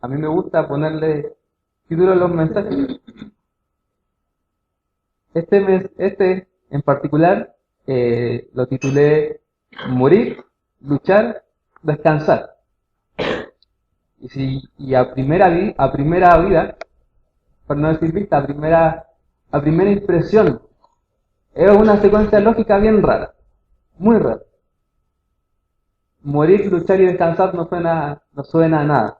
a mí me gusta ponerle título a los mensajes. Este en particular lo titulé Morir, luchar, descansar. Y a primera vida, por no decir vista, a primera impresión, es una secuencia lógica bien rara, muy rara. Morir, luchar y descansar no suena a nada.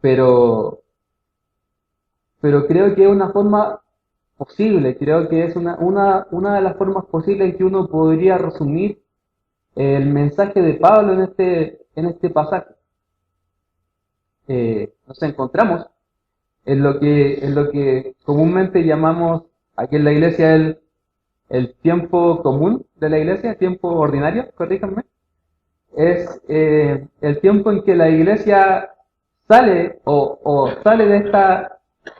Pero, pero creo que es una forma posible, creo que es una de las formas posibles en que uno podría resumir el mensaje de Pablo en este pasaje. Nos encontramos en lo que comúnmente llamamos aquí en la iglesia el tiempo común de la iglesia, tiempo ordinario, corríjanme. Es el tiempo en que la iglesia sale o sale de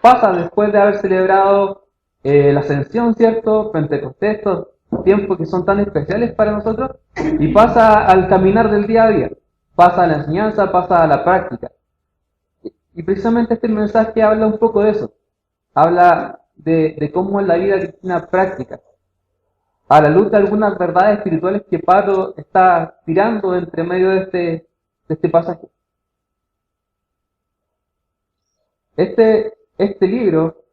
pasa después de haber celebrado la ascensión, ¿cierto? Pentecostés, estos tiempos que son tan especiales para nosotros, y pasa al caminar del día a día, pasa a la enseñanza, pasa a la práctica. Y precisamente este mensaje habla un poco de eso, habla de cómo es la vida cristiana práctica, a la luz de algunas verdades espirituales que Pablo está tirando entre medio de este pasaje. Este libro,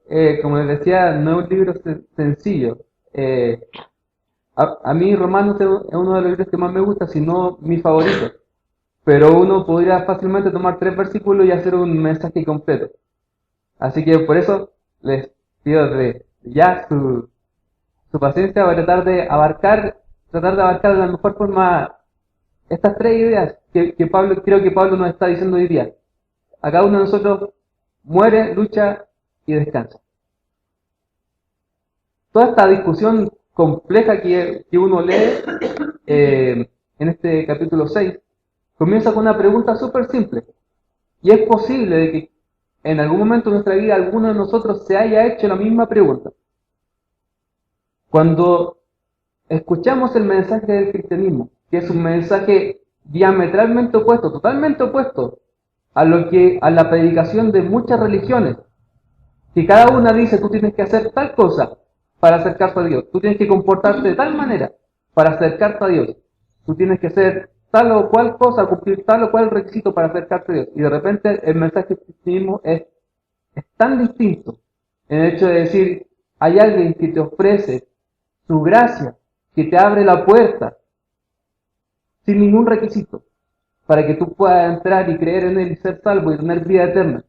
como les decía, no es un libro sencillo. A mí Romanos es uno de los libros que más me gusta, si no mi favorito. Pero uno podría fácilmente tomar 3 versículos y hacer un mensaje completo. Así que por eso les pido de ya su paciencia para tratar de abarcar de la mejor forma estas 3 ideas que creo que Pablo nos está diciendo hoy día. A cada uno de nosotros muere, lucha y descansa. Toda esta discusión compleja que uno lee en este capítulo 6 comienza con una pregunta súper simple. Y es posible de que en algún momento de nuestra vida alguno de nosotros se haya hecho la misma pregunta. Cuando escuchamos el mensaje del cristianismo, que es un mensaje diametralmente opuesto, totalmente opuesto a la predicación de muchas religiones, que cada una dice tú tienes que hacer tal cosa para acercarte a Dios, tú tienes que comportarte de tal manera para acercarte a Dios, tú tienes que hacer tal o cual cosa, cumplir tal o cual requisito para acercarte a Dios. Y de repente el mensaje del cristianismo es tan distinto en el hecho de decir, hay alguien que te ofrece su gracia, que te abre la puerta sin ningún requisito para que tú puedas entrar y creer en él y ser salvo y tener vida eterna.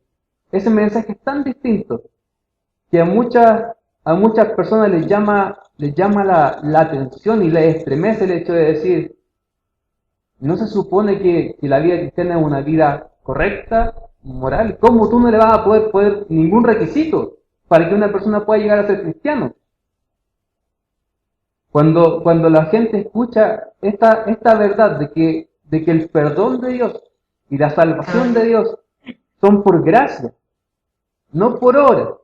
Ese mensaje es tan distinto que a muchas personas les llama la atención y les estremece el hecho de decir, ¿no se supone que la vida cristiana es una vida correcta, moral? ¿Cómo tú no le vas a poder ningún requisito para que una persona pueda llegar a ser cristiano? Cuando la gente escucha esta verdad de que el perdón de Dios y la salvación de Dios son por gracia, no por obra,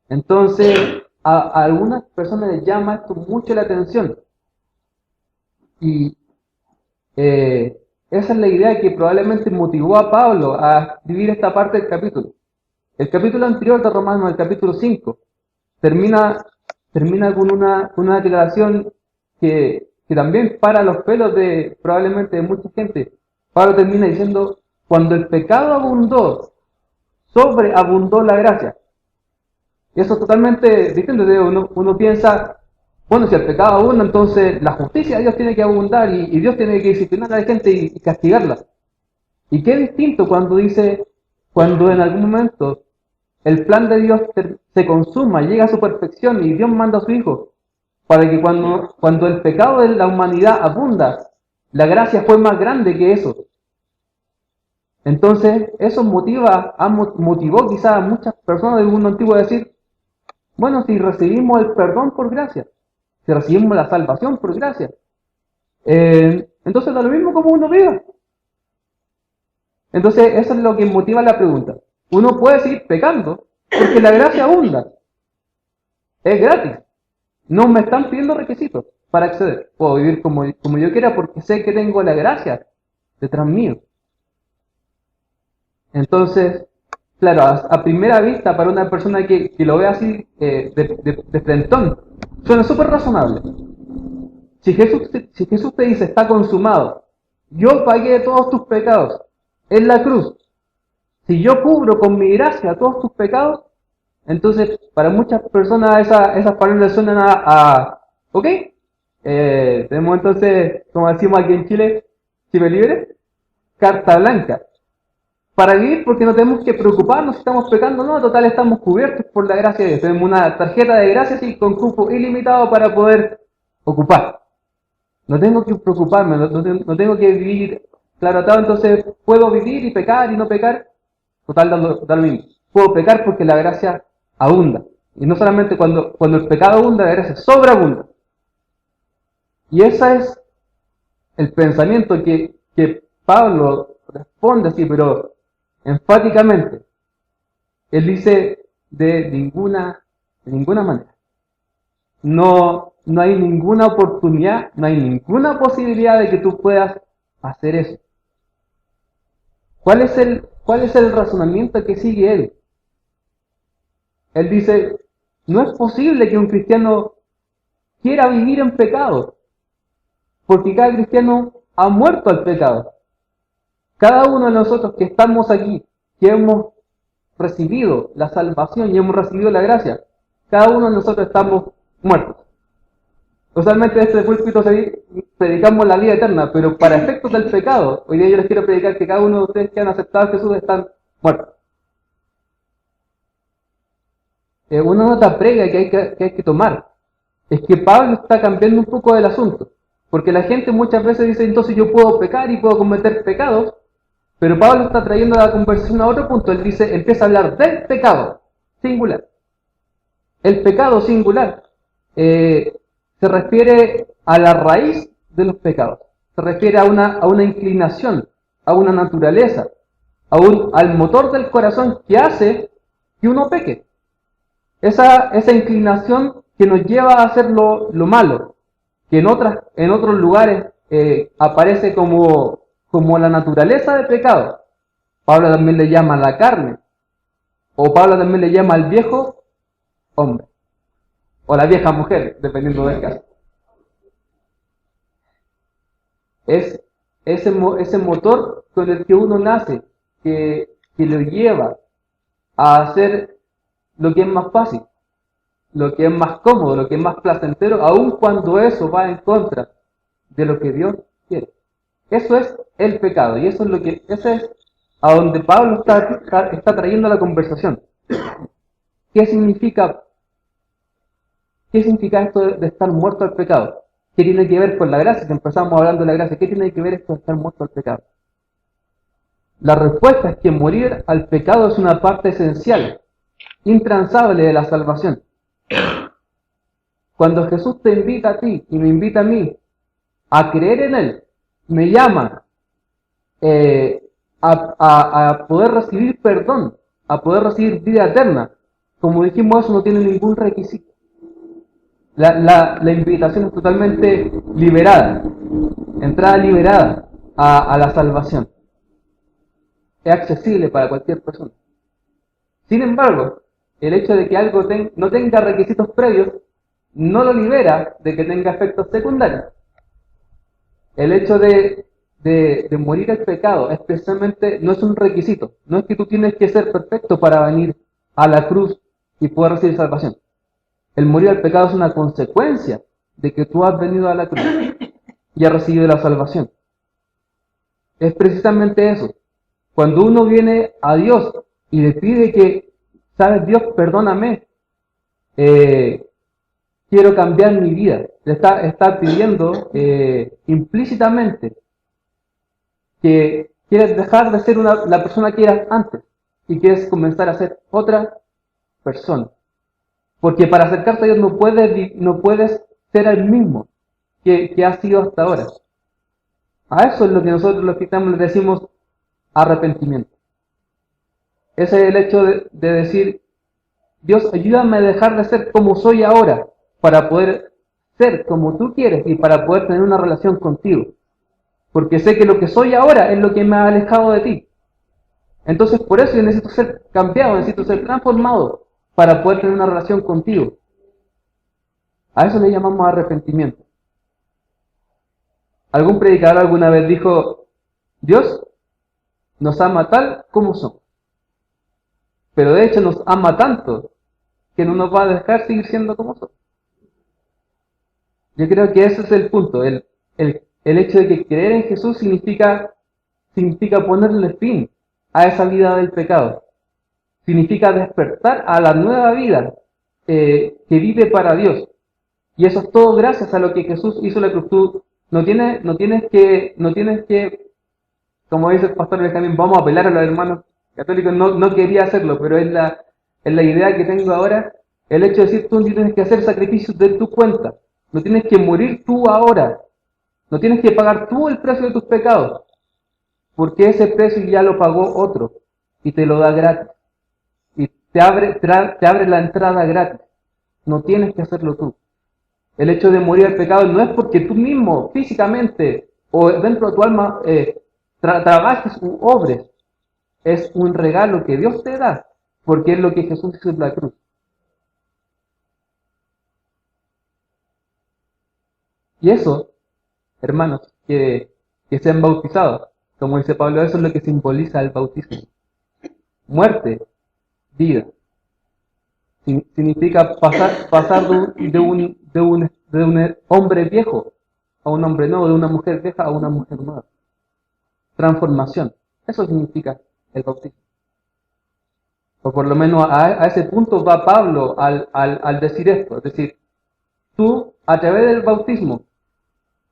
entonces a algunas personas les llama esto mucho la atención. Y esa es la idea que probablemente motivó a Pablo a escribir esta parte del capítulo. El capítulo anterior de Romanos, el capítulo 5, termina, termina con una declaración que también para los pelos probablemente de mucha gente. Pablo termina diciendo, cuando el pecado abundó, sobreabundó la gracia. Y eso es totalmente distinto. Uno piensa, bueno, si el pecado abunda, entonces la justicia de Dios tiene que abundar y Dios tiene que disciplinar a la gente y castigarla. Y qué distinto cuando en algún momento el plan de Dios se consuma, llega a su perfección y Dios manda a su Hijo para que cuando el pecado de la humanidad abunda, la gracia fue más grande que eso. Entonces, eso motivó quizás a muchas personas del mundo antiguo a decir, bueno, si recibimos el perdón por gracia, si recibimos la salvación por gracia, entonces da lo mismo como uno viva. Entonces, eso es lo que motiva la pregunta. Uno puede seguir pecando porque la gracia abunda. Es gratis. No me están pidiendo requisitos para acceder. Puedo vivir como yo quiera porque sé que tengo la gracia detrás mío. Entonces, claro, a primera vista, para una persona que lo ve así de frentón, suena súper razonable. Si Jesús te dice, está consumado, yo pagué todos tus pecados en la cruz, si yo cubro con mi gracia todos tus pecados, entonces para muchas personas esas palabras suenan ¿ok? Tenemos entonces, como decimos aquí en Chile, si me libre, carta blanca. Para vivir, porque no tenemos que preocuparnos si estamos pecando, no, total estamos cubiertos por la gracia de Dios. Tenemos una tarjeta de gracias y con cupo ilimitado para poder ocupar. No tengo que preocuparme, no tengo que vivir claro atado, entonces puedo vivir y pecar y no pecar, total da lo mismo. Puedo pecar porque la gracia abunda. Y no solamente cuando el pecado abunda, la gracia sobreabunda. Y ese es el pensamiento que Pablo responde así, pero enfáticamente. Él dice de ninguna manera. No hay ninguna oportunidad, no hay ninguna posibilidad de que tú puedas hacer eso. ¿Cuál es el razonamiento que sigue él? Él dice, no es posible que un cristiano quiera vivir en pecado, porque cada cristiano ha muerto al pecado. Cada uno de nosotros que estamos aquí, que hemos recibido la salvación y hemos recibido la gracia, cada uno de nosotros estamos muertos. Usualmente desde este púlpito predicamos la vida eterna, pero para efectos del pecado, hoy día yo les quiero predicar que cada uno de ustedes que han aceptado a Jesús están muertos. Una nota previa que hay que tomar es que Pablo está cambiando un poco del asunto, porque la gente muchas veces dice, entonces yo puedo pecar y puedo cometer pecados, pero Pablo está trayendo la conversación a otro punto. Él dice, empieza a hablar del pecado singular. El pecado singular se refiere a la raíz de los pecados, se refiere a una inclinación, a una naturaleza, al motor del corazón que hace que uno peque. Esa inclinación que nos lleva a hacer lo malo, que en otros lugares aparece como la naturaleza de pecado. Pablo también le llama la carne, o Pablo también le llama al viejo hombre, o la vieja mujer, dependiendo del caso. Es ese motor con el que uno nace, que lo lleva a hacer lo que es más fácil, lo que es más cómodo, lo que es más placentero, aun cuando eso va en contra de lo que Dios quiere. Eso es el pecado, y ese es a donde Pablo está trayendo la conversación. ¿Qué significa esto de estar muerto al pecado? ¿Qué tiene que ver con la gracia? Si empezamos hablando de la gracia, ¿qué tiene que ver esto de estar muerto al pecado? La respuesta es que morir al pecado es una parte esencial, intransable de la salvación. Cuando Jesús te invita a ti y me invita a mí a creer en Él, me llama a poder recibir perdón, a poder recibir vida eterna. Como dijimos, eso no tiene ningún requisito. La invitación es totalmente liberada, entrada liberada a la salvación. Es accesible para cualquier persona. Sin embargo, el hecho de que algo no tenga requisitos previos no lo libera de que tenga efectos secundarios. El hecho de morir al pecado especialmente no es un requisito. No es que tú tienes que ser perfecto para venir a la cruz y poder recibir salvación. El morir al pecado es una consecuencia de que tú has venido a la cruz y has recibido la salvación. Es precisamente eso. Cuando uno viene a Dios y le pide que, ¿sabes? Dios, perdóname, quiero cambiar mi vida. Le está pidiendo implícitamente que quieres dejar de ser la persona que eras antes y quieres comenzar a ser otra persona. Porque para acercarte a Dios no puedes ser el mismo que has sido hasta ahora. A eso es lo que nosotros los cristianos le decimos arrepentimiento. Ese es el hecho de decir, Dios, ayúdame a dejar de ser como soy ahora, para poder ser como tú quieres y para poder tener una relación contigo. Porque sé que lo que soy ahora es lo que me ha alejado de ti. Entonces por eso yo necesito ser cambiado, necesito ser transformado para poder tener una relación contigo. A eso le llamamos arrepentimiento. Algún predicador alguna vez dijo, Dios nos ama tal como somos. Pero de hecho nos ama tanto que no nos va a dejar seguir siendo como somos. Yo creo que ese es el punto. El hecho de que creer en Jesús significa ponerle fin a esa vida del pecado. Significa despertar a la nueva vida que vive para Dios. Y eso es todo gracias a lo que Jesús hizo en la cruz. Tú no tienes que, como dice el pastor Benjamín, vamos a apelar a los hermanos católicos. No quería hacerlo, pero es la idea que tengo ahora. El hecho de decir, tú no tienes que hacer sacrificios de tu cuenta. No tienes que morir tú ahora. No tienes que pagar tú el precio de tus pecados. Porque ese precio ya lo pagó otro. Y te lo da gratis. Y te abre la entrada gratis. No tienes que hacerlo tú. El hecho de morir al pecado no es porque tú mismo, físicamente, o dentro de tu alma, trabajes u obres. Es un regalo que Dios te da. Porque es lo que Jesús hizo en la cruz. Y eso, hermanos, que sean bautizados, como dice Pablo, eso es lo que simboliza el bautismo. Muerte, vida. Significa pasar de un hombre viejo a un hombre nuevo, de una mujer vieja a una mujer nueva. Transformación. Eso significa el bautismo. O por lo menos a ese punto va Pablo al decir esto. Es decir, tú, a través del bautismo,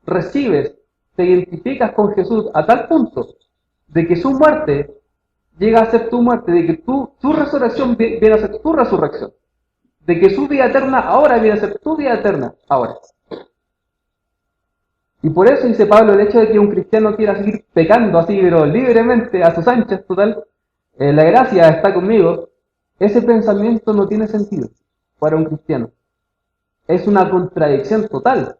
recibes, te identificas con Jesús a tal punto de que su muerte llega a ser tu muerte, de que tu resurrección viene a ser tu resurrección, de que su vida eterna ahora viene a ser tu vida eterna ahora. Y por eso dice Pablo, el hecho de que un cristiano quiera seguir pecando así, pero libremente, a sus anchas, total, la gracia está conmigo, ese pensamiento no tiene sentido para un cristiano. Es una contradicción total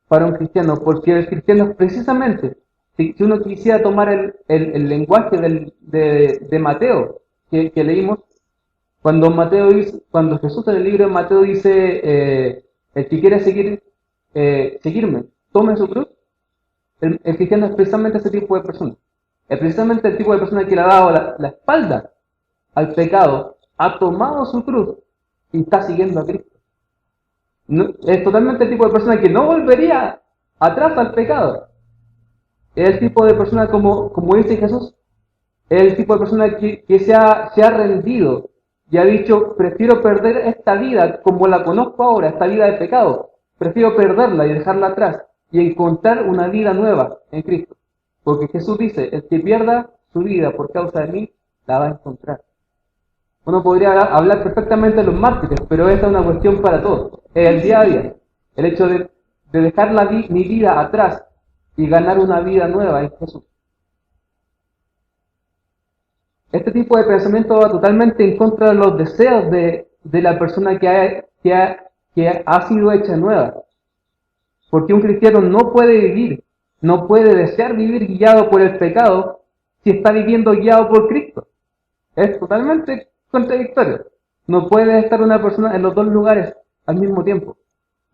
para un cristiano, porque el cristiano precisamente, si uno quisiera tomar el lenguaje de Mateo que leímos, cuando Jesús en el libro de Mateo dice, el que quiere seguirme, tome su cruz, el cristiano es precisamente ese tipo de persona. Es precisamente el tipo de persona que le ha dado la espalda al pecado, ha tomado su cruz y está siguiendo a Cristo. No, es totalmente el tipo de persona que no volvería atrás al pecado. Es el tipo de persona, como dice Jesús, es el tipo de persona que se ha rendido y ha dicho, prefiero perder esta vida como la conozco ahora, esta vida de pecado, prefiero perderla y dejarla atrás y encontrar una vida nueva en Cristo. Porque Jesús dice, el que pierda su vida por causa de mí, la va a encontrar. Uno podría hablar perfectamente de los mártires, pero esta es una cuestión para todos. Es el día a día. El hecho de dejar mi vida atrás y ganar una vida nueva en Jesús. Este tipo de pensamiento va totalmente en contra de los deseos de la persona que ha sido hecha nueva. Porque un cristiano no puede desear vivir guiado por el pecado si está viviendo guiado por Cristo. Es totalmente contradictorio. No puede estar una persona en los dos lugares al mismo tiempo.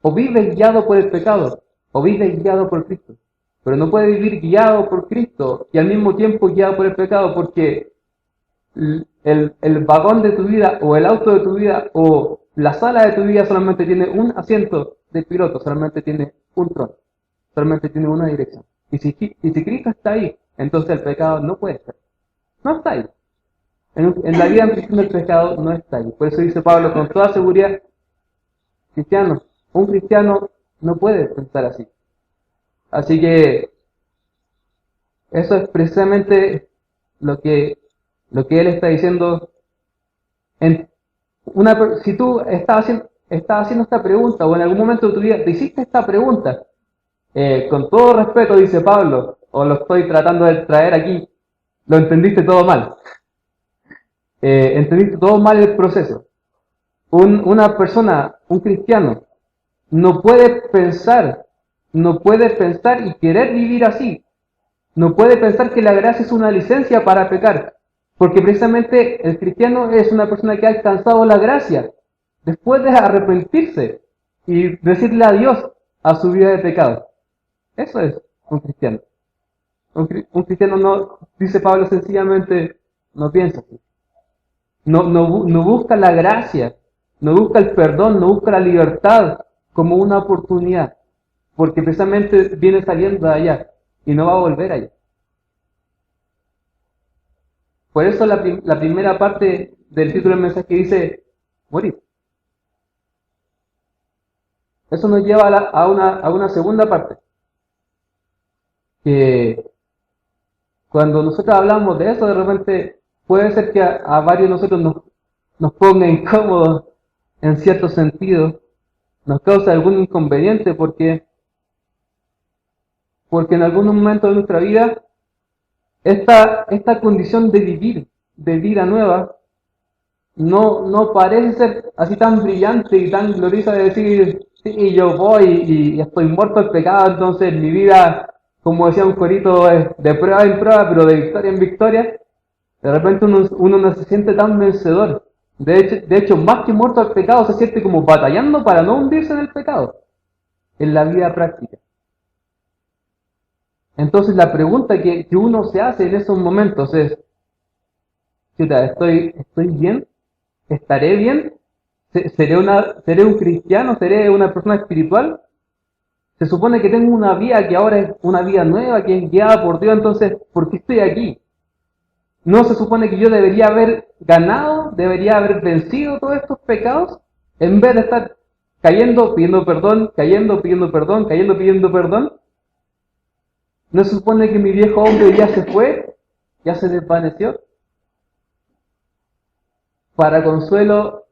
O vive guiado por el pecado, o vive guiado por Cristo. Pero no puede vivir guiado por Cristo y al mismo tiempo guiado por el pecado, porque el vagón de tu vida, o el auto de tu vida, o la sala de tu vida solamente tiene un asiento de piloto, solamente tiene un trono, solamente tiene una dirección. Y si Cristo está ahí, entonces el pecado no puede estar. No está ahí. En la vida en prisión del pecado no está ahí. Por eso dice Pablo con toda seguridad, un cristiano no puede pensar así. Así que eso es precisamente lo que él está diciendo. Si tú estás haciendo esta pregunta, o en algún momento de tu vida te hiciste esta pregunta, con todo respeto, dice Pablo, o lo estoy tratando de traer aquí, lo entendiste todo mal. Entendiste todo mal el proceso. Una persona, un cristiano, no puede pensar y querer vivir así. No puede pensar que la gracia es una licencia para pecar. Porque precisamente el cristiano es una persona que ha alcanzado la gracia después de arrepentirse y decirle adiós a su vida de pecado. Eso es un cristiano. Un cristiano no, dice Pablo sencillamente, no piensa así. No busca la gracia, no busca el perdón, no busca la libertad como una oportunidad, porque precisamente viene saliendo de allá y no va a volver allá. Por eso la primera parte del título del mensaje dice, morir. Eso nos lleva a una segunda parte, que cuando nosotros hablamos de eso, de repente puede ser que a varios de nosotros nos ponga incómodos en cierto sentido, nos causa algún inconveniente porque en algún momento de nuestra vida esta condición de vivir, de vida nueva, no parece ser así tan brillante y tan gloriosa de decir, sí, yo voy y estoy muerto al pecado, entonces mi vida, como decía un corito, es de prueba en prueba, pero de victoria en victoria. De repente uno no se siente tan vencedor. De hecho, más que muerto al pecado, se siente como batallando para no hundirse en el pecado, en la vida práctica. Entonces la pregunta que uno se hace en esos momentos es, chuta, ¿estoy bien? ¿Estaré bien? ¿Seré un cristiano? ¿Seré una persona espiritual? Se supone que tengo una vida que ahora es una vida nueva, que es guiada por Dios, entonces, ¿por qué estoy aquí? ¿No se supone que yo debería haber ganado, debería haber vencido todos estos pecados, en vez de estar cayendo, pidiendo perdón, cayendo, pidiendo perdón, cayendo, pidiendo perdón? ¿No se supone que mi viejo hombre ya se fue, ya se desvaneció? Para consuelo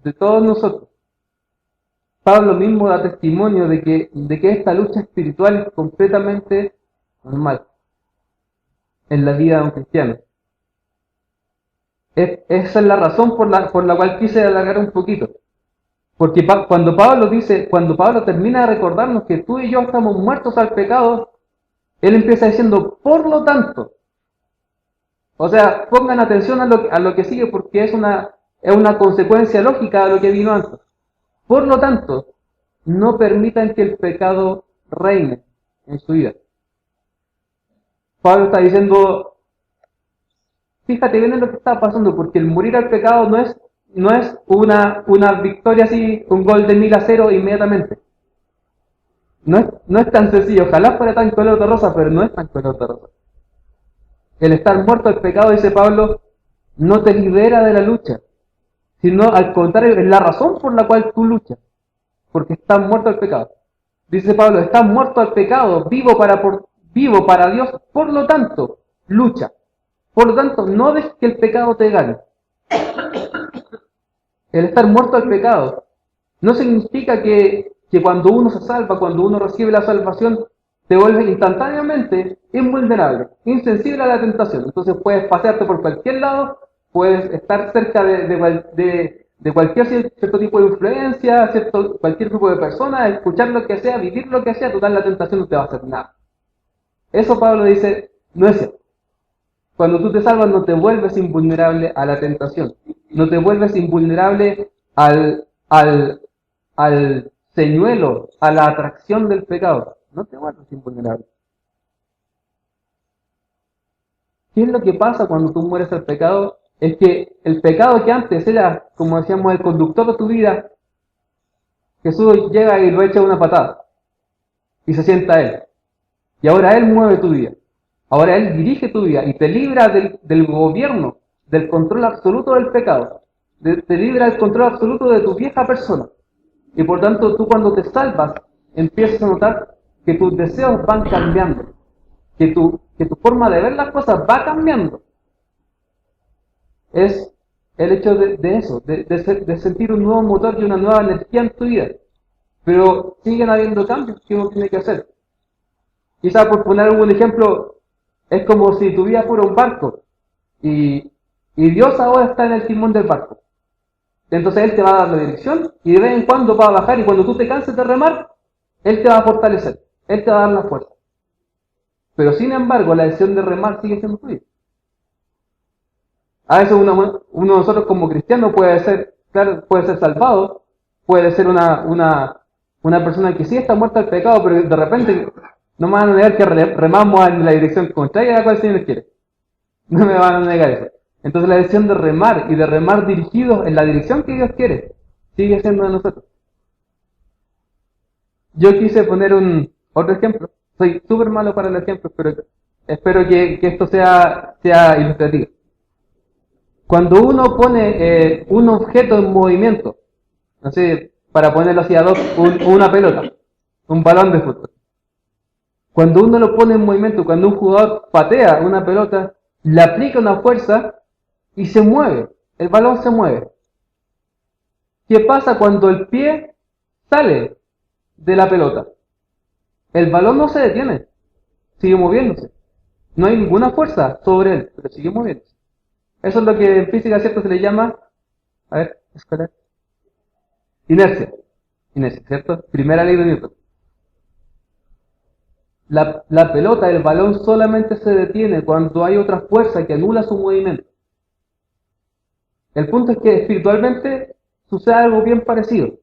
de todos nosotros, Pablo mismo da testimonio de que esta lucha espiritual es completamente normal en la vida de un cristiano. Esa es la razón por la cual quise alargar un poquito. Porque cuando Pablo termina de recordarnos que tú y yo estamos muertos al pecado, él empieza diciendo, por lo tanto. O sea, pongan atención a lo que sigue porque es una consecuencia lógica de lo que vino antes. Por lo tanto, no permitan que el pecado reine en su vida. Pablo está diciendo, fíjate bien en lo que está pasando, porque el morir al pecado no es una victoria así, un gol de 1000-0 inmediatamente. No es tan sencillo, ojalá fuera tan color de rosa, pero no es tan color de rosa. El estar muerto al pecado, dice Pablo, no te libera de la lucha, sino al contrario, es la razón por la cual tú luchas, porque estás muerto al pecado. Dice Pablo, estás muerto al pecado, vivo para Dios, por lo tanto, lucha. Por lo tanto, no dejes que el pecado te gane. El estar muerto al pecado no significa que cuando uno se salva, cuando uno recibe la salvación, te vuelves instantáneamente invulnerable, insensible a la tentación. Entonces puedes pasearte por cualquier lado, puedes estar cerca de cualquier cierto tipo de influencia, cualquier grupo de personas, escuchar lo que sea, vivir lo que sea, total la tentación no te va a hacer nada. Eso Pablo dice, no es cierto. Cuando tú te salvas no te vuelves invulnerable a la tentación, no te vuelves invulnerable al señuelo, a la atracción del pecado, no te vuelves invulnerable. ¿Qué es lo que pasa cuando tú mueres al pecado? Es que el pecado que antes era, como decíamos, el conductor de tu vida, Jesús llega y lo echa una patada y se sienta Él. Y ahora Él mueve tu vida. Ahora Él dirige tu vida y te libra del gobierno, del control absoluto del pecado. Te libra del control absoluto de tu vieja persona. Y por tanto, tú cuando te salvas, empiezas a notar que tus deseos van cambiando. Que tu forma de ver las cosas va cambiando. Es el hecho de eso, de sentir un nuevo motor y una nueva energía en tu vida. Pero siguen habiendo cambios que uno tiene que hacer. Quizá por poner algún ejemplo, es como si tu vida fuera un barco y Dios ahora está en el timón del barco. Entonces Él te va a dar la dirección y de vez en cuando va a bajar y cuando tú te canses de remar, Él te va a fortalecer, Él te va a dar la fuerza. Pero sin embargo, la decisión de remar sigue siendo tuya. A veces uno de nosotros como cristiano puede ser, claro, puede ser salvado, puede ser una persona que sí está muerta al pecado, pero de repente no me van a negar que remamos en la dirección contraria a la cual el Señor quiere. No me van a negar eso. Entonces la decisión de remar y de remar dirigidos en la dirección que Dios quiere, sigue siendo de nosotros. Yo quise poner otro ejemplo. Soy súper malo para los ejemplos, pero espero que esto sea ilustrativo. Cuando uno pone un objeto en movimiento, no sé, para ponerlo así a dos, una pelota, un balón de fútbol. Cuando uno lo pone en movimiento, cuando un jugador patea una pelota, le aplica una fuerza y se mueve, el balón se mueve. ¿Qué pasa cuando el pie sale de la pelota? El balón no se detiene, sigue moviéndose. No hay ninguna fuerza sobre él, pero sigue moviéndose. Eso es lo que en física, ¿cierto? Se le llama, a ver, escalar. Inercia, ¿cierto? Primera ley de Newton. La pelota, el balón solamente se detiene cuando hay otra fuerza que anula su movimiento. El punto es que espiritualmente sucede algo bien parecido.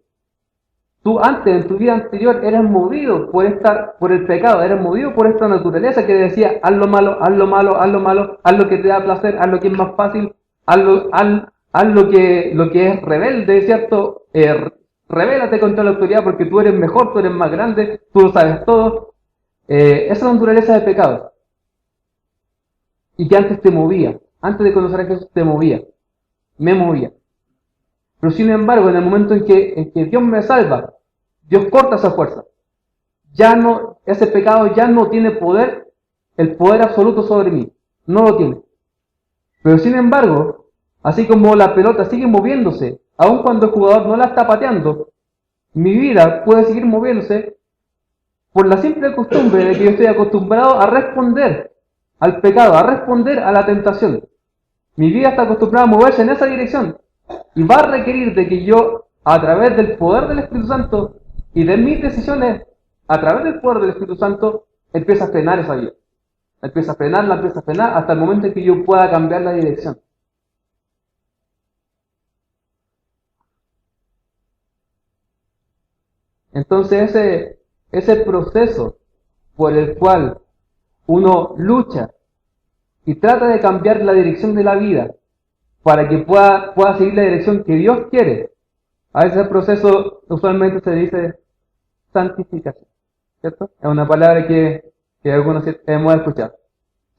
Tú antes, en tu vida anterior, eras movido por el pecado, eras movido por esta naturaleza que decía, haz lo malo, haz lo malo, haz lo malo, haz lo que te da placer, haz lo que es más fácil, haz lo que es rebelde, ¿cierto? Rebélate contra la autoridad porque tú eres mejor, tú eres más grande, tú lo sabes todo. Esa naturaleza de pecado. Y que antes te movía, antes de conocer a Jesús te movía, me movía. Pero sin embargo, en el momento en que Dios me salva, Dios corta esa fuerza. Ya no, ese pecado ya no tiene poder, el poder absoluto sobre mí. No lo tiene. Pero sin embargo, así como la pelota sigue moviéndose, aun cuando el jugador no la está pateando, mi vida puede seguir moviéndose por la simple costumbre de que yo estoy acostumbrado a responder al pecado, a responder a la tentación. Mi vida está acostumbrada a moverse en esa dirección y va a requerir de que yo, a través del poder del Espíritu Santo y de mis decisiones, a través del poder del Espíritu Santo, empiece a frenar esa vida. Empieza a frenarla, hasta el momento en que yo pueda cambiar la dirección. Entonces ese proceso por el cual uno lucha y trata de cambiar la dirección de la vida para que pueda seguir la dirección que Dios quiere, a ese proceso usualmente se dice santificación, ¿cierto? Es una palabra que algunos hemos escuchado.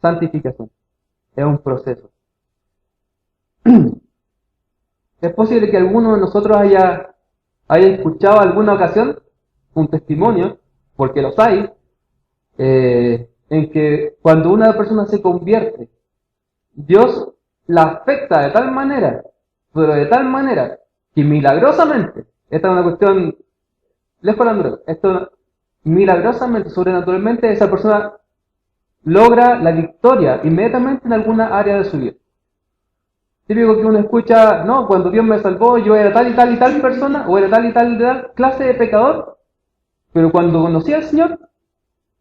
Santificación. Es un proceso. Es posible que alguno de nosotros haya escuchado alguna ocasión un testimonio, porque los hay, en que cuando una persona se convierte, Dios la afecta de tal manera, pero de tal manera, que milagrosamente, esta es una cuestión lejos de la naturaleza, esto milagrosamente, sobrenaturalmente, esa persona logra la victoria inmediatamente en alguna área de su vida. Típico que uno escucha, no, cuando Dios me salvó, yo era tal y tal y tal persona, o era tal y tal clase de pecador, pero cuando conocí al Señor,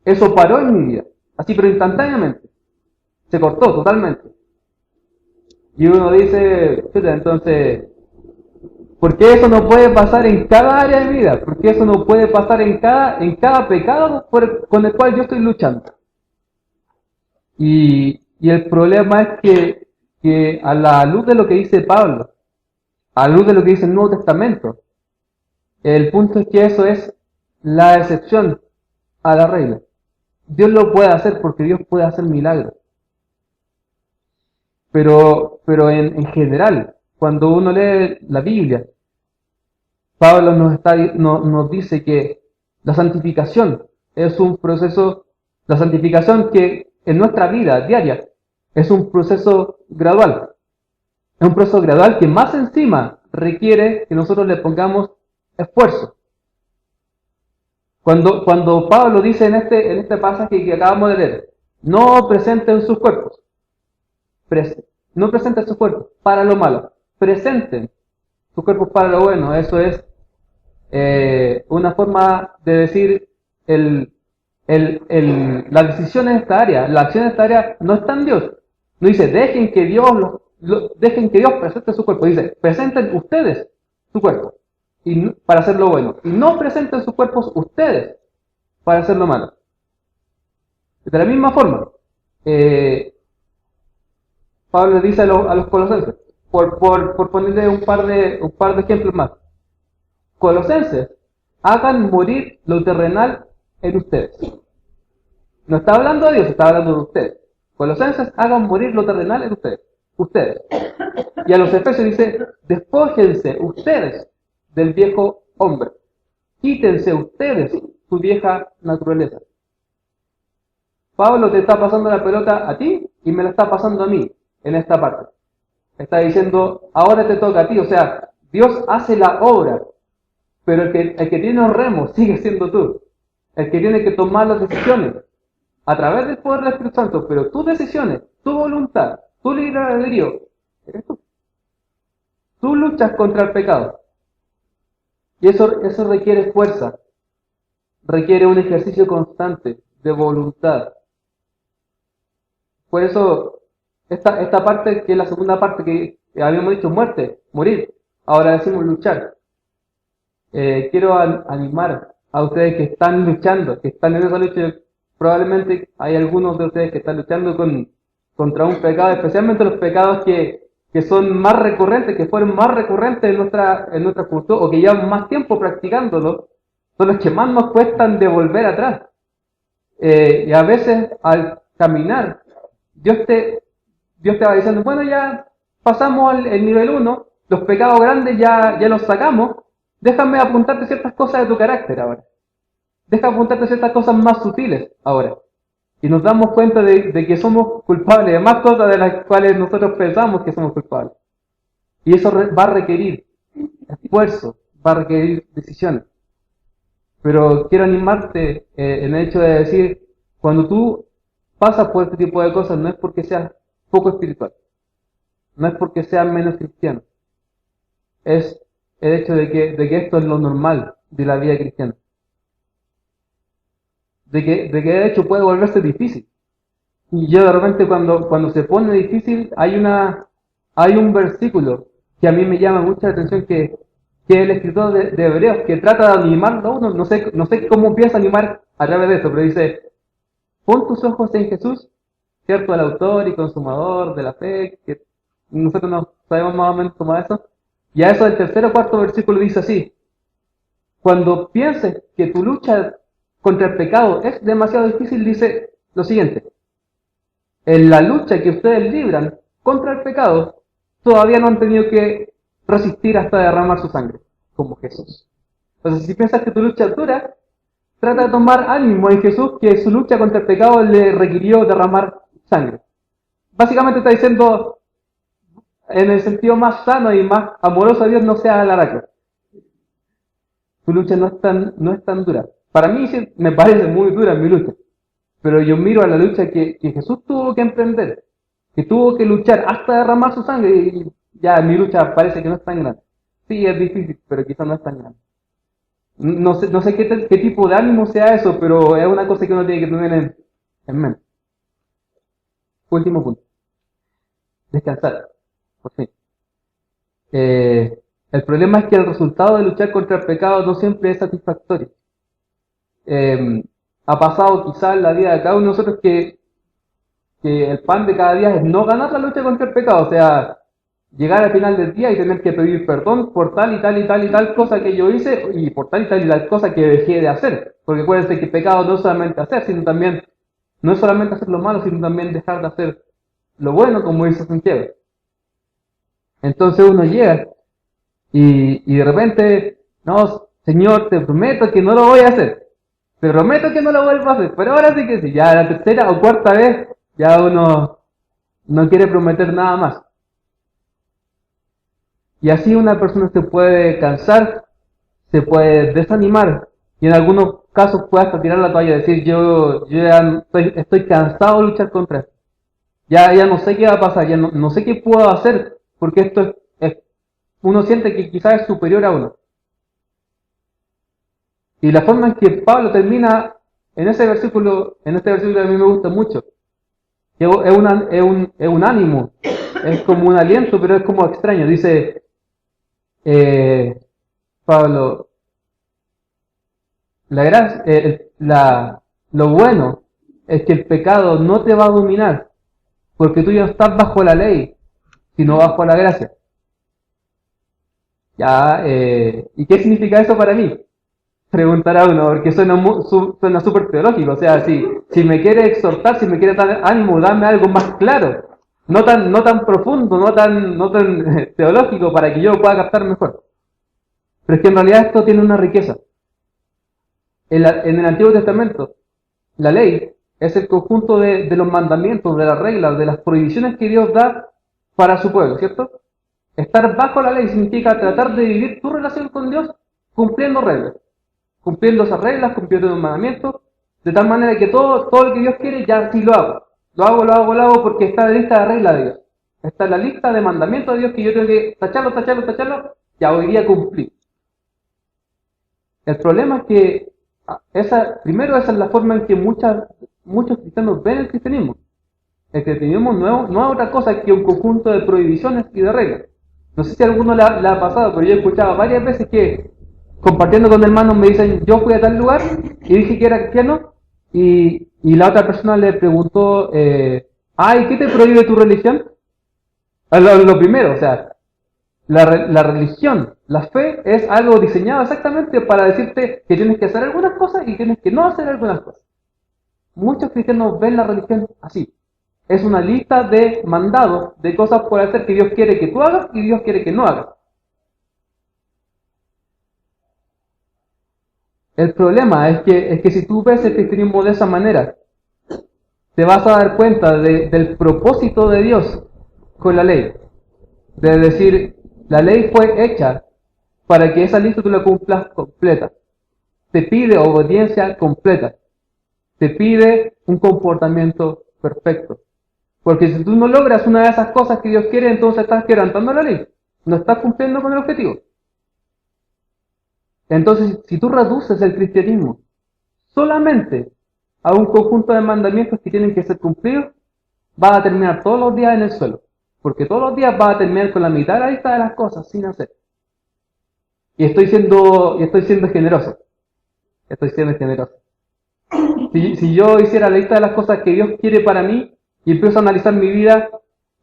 eso paró en mi vida, así pero instantáneamente, se cortó totalmente. Y uno dice, entonces, ¿por qué eso no puede pasar en cada área de mi vida? ¿Por qué eso no puede pasar en cada pecado con el cual yo estoy luchando? Y el problema es que a la luz de lo que dice Pablo, a la luz de lo que dice el Nuevo Testamento, el punto es que eso es la excepción a la regla. Dios lo puede hacer porque Dios puede hacer milagros. Pero en general, cuando uno lee la Biblia, Pablo nos dice que la santificación es un proceso, la santificación que en nuestra vida diaria es un proceso gradual. Es un proceso gradual que más encima requiere que nosotros le pongamos esfuerzo. Cuando Pablo dice en este pasaje que acabamos de leer, no presenten sus cuerpos, no presenten sus cuerpos para lo malo, presenten sus cuerpos para lo bueno. Eso es una forma de decir la decisión en esta área, la acción en esta área no está en Dios. No dice, dejen que Dios dejen que Dios presente su cuerpo. Dice, presenten ustedes su cuerpo para hacer lo bueno. Y no presenten sus cuerpos ustedes para hacer lo malo. De la misma forma, Pablo le dice a los colosenses, por ponerle un par de ejemplos más. Colosenses, hagan morir lo terrenal en ustedes. No está hablando de Dios, está hablando de ustedes. Colosenses, hagan morir lo terrenal en ustedes. Ustedes. Y a los Efesios dice, despójense ustedes del viejo hombre. Quítense ustedes su vieja naturaleza. Pablo te está pasando la pelota a ti y me la está pasando a mí en esta parte. Está diciendo, ahora te toca a ti. O sea, Dios hace la obra, pero el que tiene los remos sigue siendo tú. El que tiene que tomar las decisiones a través del poder del Espíritu Santo, pero tus decisiones, tu voluntad, tu libre albedrío, eres tú. Tú luchas contra el pecado. Y eso requiere fuerza, requiere un ejercicio constante de voluntad. Por eso, esta parte, que es la segunda parte que habíamos dicho, muerte, morir, ahora decimos luchar. Quiero animar a ustedes que están luchando, que están en esa lucha. Probablemente hay algunos de ustedes que están luchando contra un pecado, especialmente los pecados que son más recurrentes, que fueron más recurrentes en nuestra cultura, o que llevan más tiempo practicándolo, son los que más nos cuestan de volver atrás. Y a veces al caminar, Dios te va diciendo, bueno, ya pasamos el nivel 1, los pecados grandes ya los sacamos, déjame apuntarte ciertas cosas de tu carácter ahora. Deja apuntarte ciertas cosas más sutiles ahora. Y nos damos cuenta de que somos culpables de más cosas de las cuales nosotros pensamos que somos culpables. Y eso va a requerir esfuerzo, va a requerir decisiones. Pero quiero animarte en el hecho de decir, cuando tú pasas por este tipo de cosas, no es porque seas poco espiritual, no es porque seas menos cristiano, es el hecho de que esto es lo normal de la vida cristiana. De que de hecho puede volverse difícil. Y yo de repente cuando se pone difícil, hay un versículo que a mí me llama mucha atención, que el escritor de Hebreos, que trata de animarlo a uno, no sé cómo empieza a animar a través de eso, pero dice, pon tus ojos en Jesús, cierto, el autor y consumador de la fe, que nosotros no sabemos más o menos cómo es eso, y a eso del tercer o cuarto versículo dice así, cuando pienses que tu lucha contra el pecado es demasiado difícil, dice lo siguiente, en la lucha que ustedes libran contra el pecado, todavía no han tenido que resistir hasta derramar su sangre, como Jesús. Entonces, si piensas que tu lucha es dura, trata de tomar ánimo en Jesús, que su lucha contra el pecado le requirió derramar sangre. Básicamente está diciendo, en el sentido más sano y más amoroso a Dios, no sea laraco. Tu lucha no es tan dura. Para mí sí, me parece muy dura mi lucha. Pero yo miro a la lucha que Jesús tuvo que emprender, que tuvo que luchar hasta derramar su sangre, y ya mi lucha parece que no es tan grande. Sí, es difícil, pero quizás no es tan grande. No sé qué tipo de ánimo sea eso, pero es una cosa que uno tiene que tener en mente. Último punto. Descansar. Por fin. El problema es que el resultado de luchar contra el pecado no siempre es satisfactorio. Ha pasado quizás en la vida de cada uno de nosotros que el pan de cada día es no ganar la lucha contra el pecado, o sea, llegar al final del día y tener que pedir perdón por tal y tal y tal y tal cosa que yo hice, y por tal y tal cosa que dejé de hacer, porque acuérdense que pecado no es solamente hacer, sino también, no es solamente hacer lo malo, sino también dejar de hacer lo bueno, como dice Santiago. Entonces uno llega y de repente, no, Señor, te prometo que no lo voy a hacer, te prometo que no lo vuelvo a hacer, pero ahora sí que sí, ya la tercera o cuarta vez, ya uno no quiere prometer nada más. Y así una persona se puede cansar, se puede desanimar, y en algunos casos puede hasta tirar la toalla y decir, yo ya estoy cansado de luchar contra esto. Ya no sé qué va a pasar, ya no sé qué puedo hacer, porque esto uno siente que quizás es superior a uno. Y la forma en que Pablo termina en este versículo a mí me gusta mucho. Es un ánimo es como un aliento, pero es como extraño. Dice Pablo, lo bueno es que el pecado no te va a dominar, porque tú ya no estás bajo la ley, sino bajo la gracia. Ya, ¿y qué significa eso para mí? Preguntará uno, porque suena súper teológico. O sea, si me quiere exhortar, si me quiere dar ánimo, dame algo más claro. No tan profundo, no tan teológico para que yo pueda captar mejor. Pero es que en realidad esto tiene una riqueza. En el Antiguo Testamento, la ley es el conjunto de los mandamientos, de las reglas, de las prohibiciones que Dios da para su pueblo, ¿cierto? Estar bajo la ley significa tratar de vivir tu relación con Dios cumpliendo reglas. Cumpliendo esas reglas, cumpliendo los mandamientos, de tal manera que todo lo que Dios quiere, ya sí lo hago. Lo hago porque está en la lista de reglas de Dios. Está en la lista de mandamientos de Dios que yo tengo que tacharlo, ya hoy día cumplí. El problema es que primero esa es la forma en que muchos cristianos ven el cristianismo. El cristianismo no es otra cosa que un conjunto de prohibiciones y de reglas. No sé si a alguno le ha pasado, pero yo he escuchado varias veces que compartiendo con hermanos me dicen, yo fui a tal lugar y dije que era cristiano y la otra persona le preguntó, ¿y qué te prohíbe tu religión? Lo primero, o sea, la religión, la fe es algo diseñado exactamente para decirte que tienes que hacer algunas cosas y tienes que no hacer algunas cosas. Muchos cristianos ven la religión así. Es una lista de mandados, de cosas por hacer que Dios quiere que tú hagas y Dios quiere que no hagas. El problema es que si tú ves el cristianismo de esa manera, te vas a dar cuenta del propósito de Dios con la ley. De decir, la ley fue hecha para que esa lista tú la cumplas completa. Te pide obediencia completa. Te pide un comportamiento perfecto. Porque si tú no logras una de esas cosas que Dios quiere, entonces estás quebrantando la ley. No estás cumpliendo con el objetivo. Entonces, si tú reduces el cristianismo solamente a un conjunto de mandamientos que tienen que ser cumplidos, vas a terminar todos los días en el suelo. Porque todos los días vas a terminar con la mitad de la lista de las cosas sin hacer. Y estoy siendo generoso. Estoy siendo generoso. Si yo hiciera la lista de las cosas que Dios quiere para mí y empiezo a analizar mi vida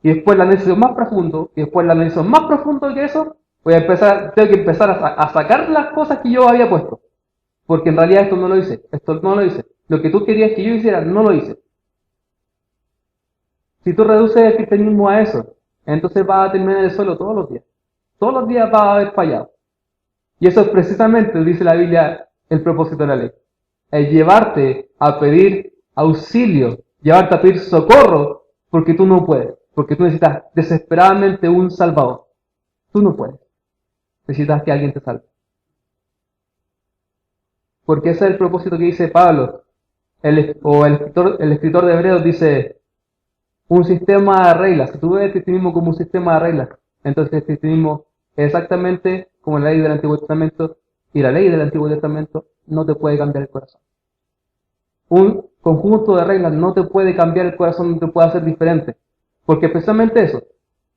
y después la analizo más profundo y después la analizo más profundo que eso, tengo que empezar a sacar las cosas que yo había puesto. Porque en realidad esto no lo hice. Lo que tú querías que yo hiciera, no lo hice. Si tú reduces el cristianismo a eso, entonces vas a terminar en el suelo todos los días. Todos los días vas a haber fallado. Y eso es precisamente, dice la Biblia, el propósito de la ley. Es llevarte a pedir auxilio, llevarte a pedir socorro, porque tú no puedes. Porque tú necesitas desesperadamente un salvador. Tú no puedes. Necesitas que alguien te salve. Porque ese es el propósito que dice Pablo. El escritor de Hebreos dice, un sistema de reglas. Si tú ves el cristianismo como un sistema de reglas, entonces el cristianismo es exactamente como la ley del Antiguo Testamento, y la ley del Antiguo Testamento no te puede cambiar el corazón. Un conjunto de reglas no te puede cambiar el corazón, no te puede hacer diferente. Porque precisamente eso,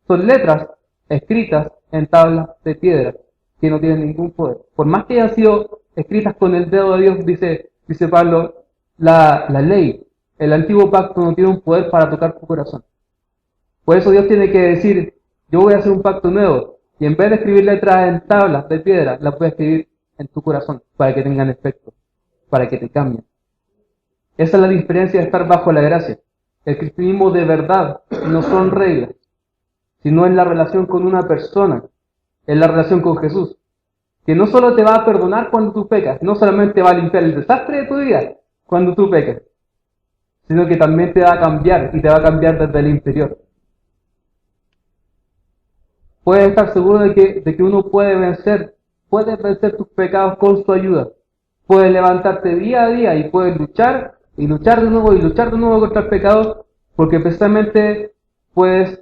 son letras escritas en tablas de piedra que no tienen ningún poder. Por más que hayan sido escritas con el dedo de Dios, dice Pablo, la ley, el antiguo pacto no tiene un poder para tocar tu corazón. Por eso Dios tiene que decir, yo voy a hacer un pacto nuevo, y en vez de escribir letras en tablas de piedra, las voy a escribir en tu corazón, para que tengan efecto, para que te cambien. Esa es la diferencia de estar bajo la gracia. El cristianismo de verdad no son reglas, sino es la relación con una persona, es la relación con Jesús, que no solo te va a perdonar cuando tú pecas, no solamente va a limpiar el desastre de tu vida cuando tú pecas, sino que también te va a cambiar y te va a cambiar desde el interior. Puedes estar seguro de que uno puede vencer tus pecados con su ayuda. Puedes levantarte día a día y puedes luchar y luchar de nuevo y luchar de nuevo contra el pecado, porque precisamente puedes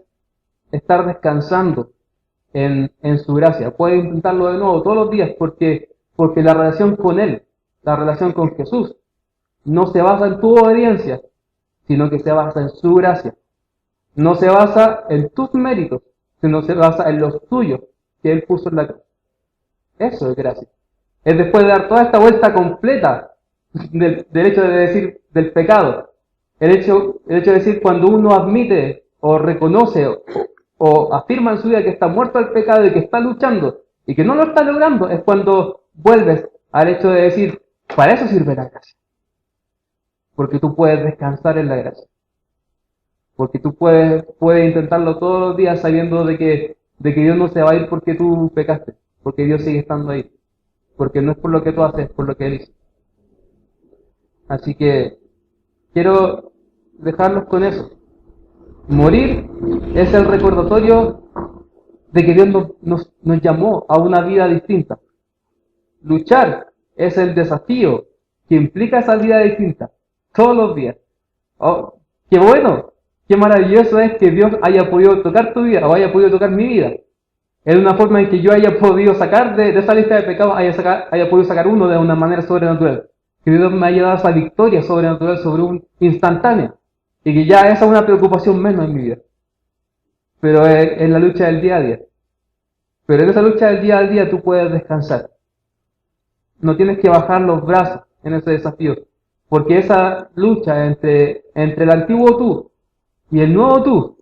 estar descansando en su gracia. Puedes intentarlo de nuevo todos los días porque la relación con Él, la relación con Jesús, no se basa en tu obediencia, sino que se basa en su gracia. No se basa en tus méritos, sino se basa en los tuyos que Él puso en la cruz. Eso es gracia. Es después de dar toda esta vuelta completa del hecho de decir del pecado. El hecho de decir cuando uno admite o reconoce o afirma en su vida que está muerto al pecado y que está luchando y que no lo está logrando, es cuando vuelves al hecho de decir, para eso sirve la gracia. Porque tú puedes descansar en la gracia. Porque tú puedes intentarlo todos los días sabiendo de que Dios no se va a ir porque tú pecaste, porque Dios sigue estando ahí. Porque no es por lo que tú haces, es por lo que Él hizo. Así que quiero dejarlos con eso. Morir es el recordatorio de que Dios nos llamó a una vida distinta. Luchar es el desafío que implica esa vida distinta, todos los días. Oh, qué bueno, qué maravilloso es que Dios haya podido tocar tu vida o haya podido tocar mi vida. Es una forma en que yo haya podido sacar de esa lista de pecados, haya podido sacar uno de una manera sobrenatural. Que Dios me haya dado esa victoria sobrenatural sobre un instantáneo. Y que ya esa es una preocupación menos en mi vida. Pero es la lucha del día a día. Pero en esa lucha del día a día tú puedes descansar. No tienes que bajar los brazos en ese desafío. Porque esa lucha entre el antiguo tú y el nuevo tú,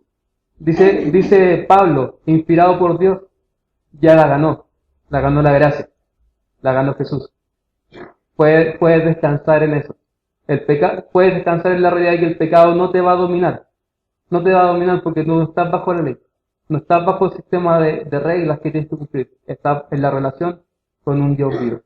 dice Pablo, inspirado por Dios, ya la ganó la gracia, la ganó Jesús. Puedes descansar en eso. Puedes descansar en la realidad de que el pecado no te va a dominar. No te va a dominar porque no estás bajo la ley. No estás bajo el sistema de reglas que tienes que cumplir. Estás en la relación con un Dios vivo.